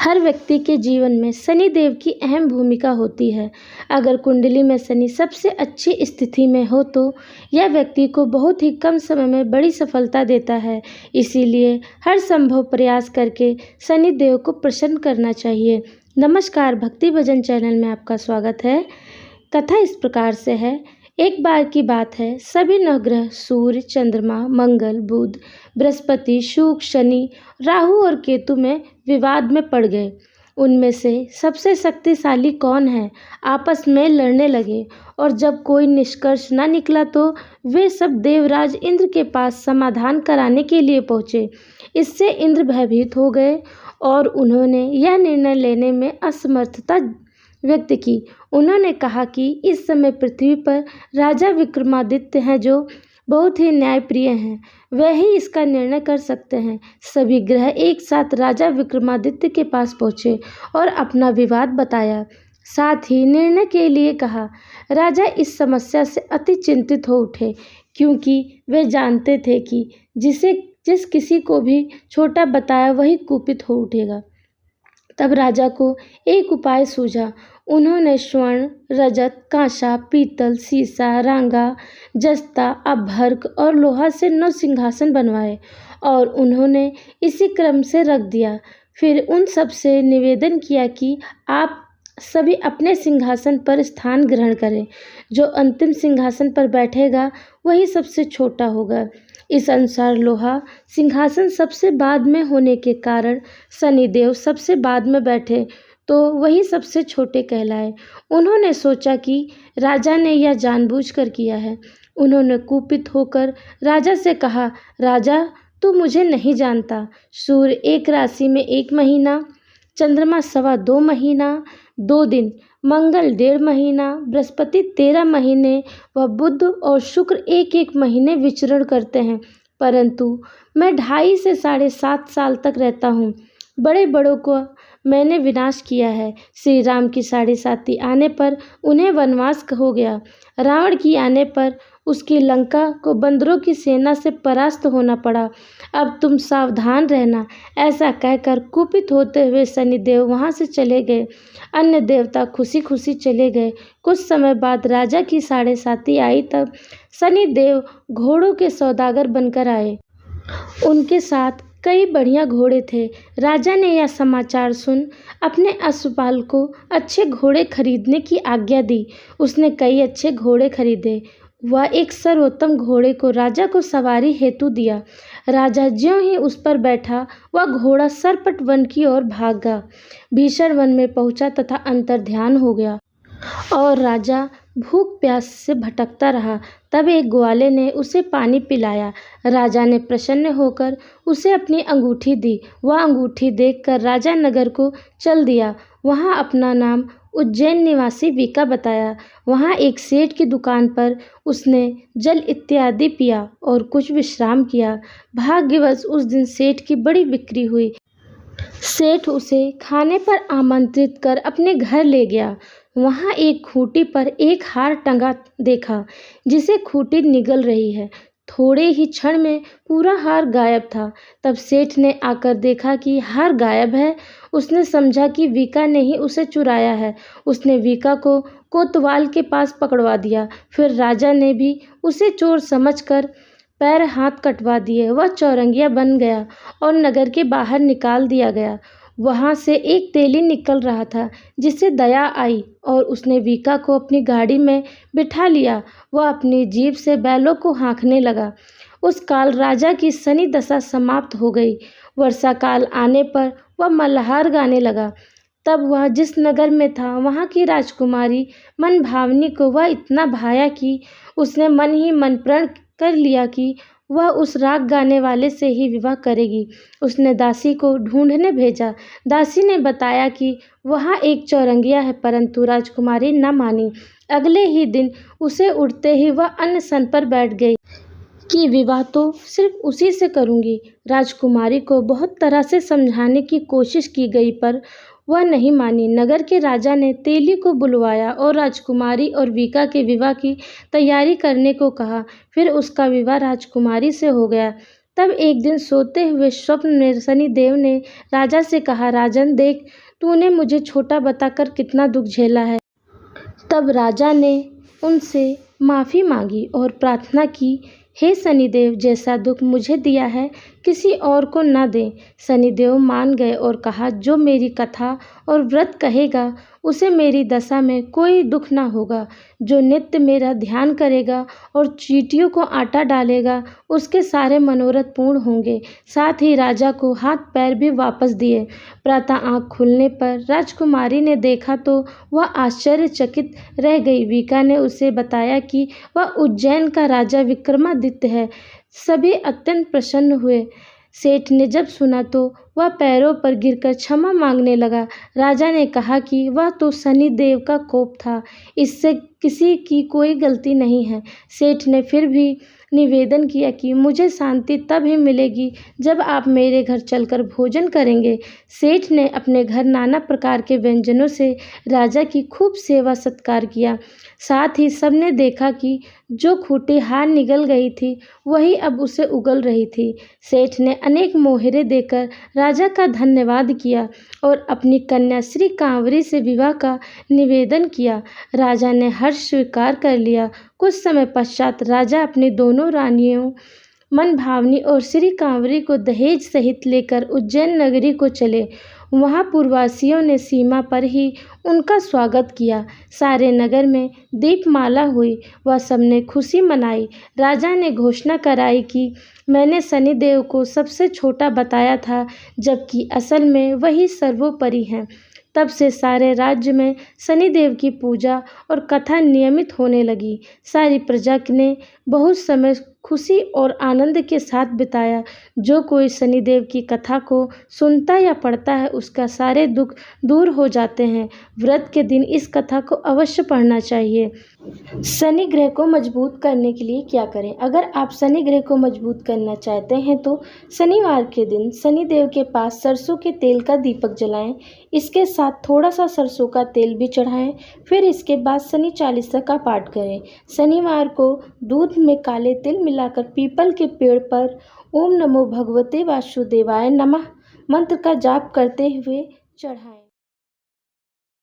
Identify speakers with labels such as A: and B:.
A: हर व्यक्ति के जीवन में शनि देव की अहम भूमिका होती है। अगर कुंडली में शनि सबसे अच्छी स्थिति में हो तो यह व्यक्ति को बहुत ही कम समय में बड़ी सफलता देता है। इसीलिए हर संभव प्रयास करके शनि देव को प्रसन्न करना चाहिए। नमस्कार, भक्ति भजन चैनल में आपका स्वागत है। कथा इस प्रकार से है। एक बार की बात है, सभी नवग्रह सूर्य, चंद्रमा, मंगल, बुध, बृहस्पति, शुक्र, शनि, राहु और केतु में विवाद में पड़ गए। उनमें से सबसे शक्तिशाली कौन है, आपस में लड़ने लगे और जब कोई निष्कर्ष न निकला तो वे सब देवराज इंद्र के पास समाधान कराने के लिए पहुँचे। इससे इंद्र भयभीत हो गए और उन्होंने यह निर्णय लेने में असमर्थता व्यक्त की। उन्होंने कहा कि इस समय पृथ्वी पर राजा विक्रमादित्य हैं जो बहुत ही न्यायप्रिय हैं, वह ही इसका निर्णय कर सकते हैं। सभी ग्रह एक साथ राजा विक्रमादित्य के पास पहुँचे और अपना विवाद बताया, साथ ही निर्णय के लिए कहा। राजा इस समस्या से अति चिंतित हो उठे, क्योंकि वे जानते थे कि जिस किसी को भी छोटा बताया वही कुपित हो उठेगा। तब राजा को एक उपाय सूझा। उन्होंने स्वर्ण, रजत, कांसा, पीतल, सीसा, रांगा, जस्ता, अभ्रक और लोहा से 9 सिंहासन बनवाए और उन्होंने इसी क्रम से रख दिया। फिर उन सब से निवेदन किया कि आप सभी अपने सिंहासन पर स्थान ग्रहण करें। जो अंतिम सिंहासन पर बैठेगा वही सबसे छोटा होगा। इस अनुसार लोहा सिंहासन सबसे बाद में होने के कारण शनिदेव सबसे बाद में बैठे तो वही सबसे छोटे कहलाए। उन्होंने सोचा कि राजा ने यह जानबूझकर किया है। उन्होंने कुपित होकर राजा से कहा, राजा तू मुझे नहीं जानता। सूर्य एक राशि में 1 महीना, चंद्रमा 2.25 महीना 2 दिन, मंगल 1.5 महीना, बृहस्पति 13 महीने व बुध और शुक्र 1-1 महीने विचरण करते हैं, परंतु मैं 2.5 से 7.5 साल तक रहता हूँ। बड़े बड़ों को मैंने विनाश किया है। श्री राम की 7.5 आने पर उन्हें वनवास हो गया। रावण की आने पर उसकी लंका को बंदरों की सेना से परास्त होना पड़ा। अब तुम सावधान रहना। ऐसा कहकर कुपित होते हुए शनिदेव वहाँ से चले गए। अन्य देवता खुशी खुशी चले गए। कुछ समय बाद राजा की 7.5 आई, तब शनिदेव घोड़ों के सौदागर बनकर आए। उनके साथ कई बढ़िया घोड़े थे। राजा ने यह समाचार सुन अपने अश्वपाल को अच्छे घोड़े खरीदने की आज्ञा दी। उसने कई अच्छे घोड़े खरीदे। वह एक सर्वोत्तम घोड़े को राजा को सवारी हेतु दिया। राजा ज्यों ही उस पर बैठा, वह घोड़ा सरपट वन की ओर भागा। भीषण वन में पहुंचा तथा अंतर्ध्यान हो गया और राजा भूख प्यास से भटकता रहा। तब एक ग्वाले ने उसे पानी पिलाया। राजा ने प्रसन्न होकर उसे अपनी अंगूठी दी। वह अंगूठी देखकर राजा नगर को चल दिया। वहाँ अपना नाम उज्जैन निवासी वीका बताया। वहाँ एक सेठ की दुकान पर उसने जल इत्यादि पिया और कुछ विश्राम किया। भाग्यवश उस दिन सेठ की बड़ी बिक्री हुई। सेठ उसे खाने पर आमंत्रित कर अपने घर ले गया। वहाँ एक खूंटी पर एक हार टंगा देखा, जिसे खूंटी निगल रही है। थोड़े ही क्षण में पूरा हार गायब था। तब सेठ ने आकर देखा कि हार गायब है। उसने समझा कि वीका ने ही उसे चुराया है। उसने वीका को कोतवाल के पास पकड़वा दिया। फिर राजा ने भी उसे चोर समझकर पैर हाथ कटवा दिए। वह चौरंगिया बन गया और नगर के बाहर निकाल दिया गया। वहाँ से एक तेली निकल रहा था, जिसे दया आई और उसने वीका को अपनी गाड़ी में बिठा लिया। वह अपनी जीभ से बैलों को हाँकने लगा। उस काल राजा की शनि दशा समाप्त हो गई। वर्षा काल आने पर वह मल्हार गाने लगा। तब वह जिस नगर में था, वहाँ की राजकुमारी मनभावनी को वह इतना भाया कि उसने मन ही मन प्रण कर लिया कि वह उस राग गाने वाले से ही विवाह करेगी। उसने दासी को ढूंढने भेजा। दासी ने बताया कि वहाँ एक चौरंगिया है, परंतु राजकुमारी न मानी। अगले ही दिन उसे उठते ही वह अनशन पर बैठ गई कि विवाह तो सिर्फ उसी से करूँगी। राजकुमारी को बहुत तरह से समझाने की कोशिश की गई, पर वह नहीं मानी। नगर के राजा ने तेली को बुलवाया और राजकुमारी और वीका के विवाह की तैयारी करने को कहा। फिर उसका विवाह राजकुमारी से हो गया। तब एक दिन सोते हुए स्वप्न में शनिदेव ने राजा से कहा, राजन देख, तूने मुझे छोटा बताकर कितना दुख झेला है। तब राजा ने उनसे माफ़ी मांगी और प्रार्थना की, हे शनिदेव, जैसा दुख मुझे दिया है किसी और को न दें। शनिदेव मान गए और कहा, जो मेरी कथा और व्रत कहेगा उसे मेरी दशा में कोई दुख न होगा। जो नित्य मेरा ध्यान करेगा और चींटियों को आटा डालेगा उसके सारे मनोरथ पूर्ण होंगे। साथ ही राजा को हाथ पैर भी वापस दिए। प्रातः आँख खुलने पर राजकुमारी ने देखा तो वह आश्चर्यचकित रह गई। वीका ने उसे बताया कि वह उज्जैन का राजा विक्रमादित्य है। सभी अत्यंत प्रसन्न हुए। सेठ ने जब सुना तो वह पैरों पर गिरकर क्षमा मांगने लगा। राजा ने कहा कि वह तो शनिदेव का कोप था, इससे किसी की कोई गलती नहीं है। सेठ ने फिर भी निवेदन किया कि मुझे शांति तब ही मिलेगी जब आप मेरे घर चलकर भोजन करेंगे। सेठ ने अपने घर नाना प्रकार के व्यंजनों से राजा की खूब सेवा सत्कार किया। साथ ही सबने देखा कि जो खूंटी हार निगल गई थी वही अब उसे उगल रही थी। सेठ ने अनेक मोहरे देकर राजा का धन्यवाद किया और अपनी कन्या श्री कांवरी से विवाह का निवेदन किया। राजा ने हर्ष स्वीकार कर लिया। कुछ समय पश्चात राजा अपनी दोनों रानियों मनभावनी और श्री कांवरी को दहेज सहित लेकर उज्जैन नगरी को चले। वहाँ पुरवासियों ने सीमा पर ही उनका स्वागत किया। सारे नगर में दीपमाला हुई। वह सबने खुशी मनाई। राजा ने घोषणा कराई कि मैंने शनिदेव को सबसे छोटा बताया था, जबकि असल में वही सर्वोपरि हैं। तब से सारे राज्य में शनिदेव की पूजा और कथा नियमित होने लगी। सारी प्रजा ने बहुत समय खुशी और आनंद के साथ बिताया। जो कोई शनिदेव की कथा को सुनता या पढ़ता है उसका सारे दुख दूर हो जाते हैं। व्रत के दिन इस कथा को अवश्य पढ़ना चाहिए। शनि ग्रह को मजबूत करने के लिए क्या करें? अगर आप शनि ग्रह को मजबूत करना चाहते हैं तो शनिवार के दिन शनिदेव के पास सरसों के तेल का दीपक जलाएं। इसके साथ थोड़ा सा सरसों का तेल भी चढ़ाएं। फिर इसके बाद शनि चालीसा का पाठ करें। शनिवार को दूध में काले तिल मिलाकर पीपल के पेड़ पर ओम नमो भगवते वासुदेवाय नमः मंत्र का जाप करते हुए चढ़ाएं।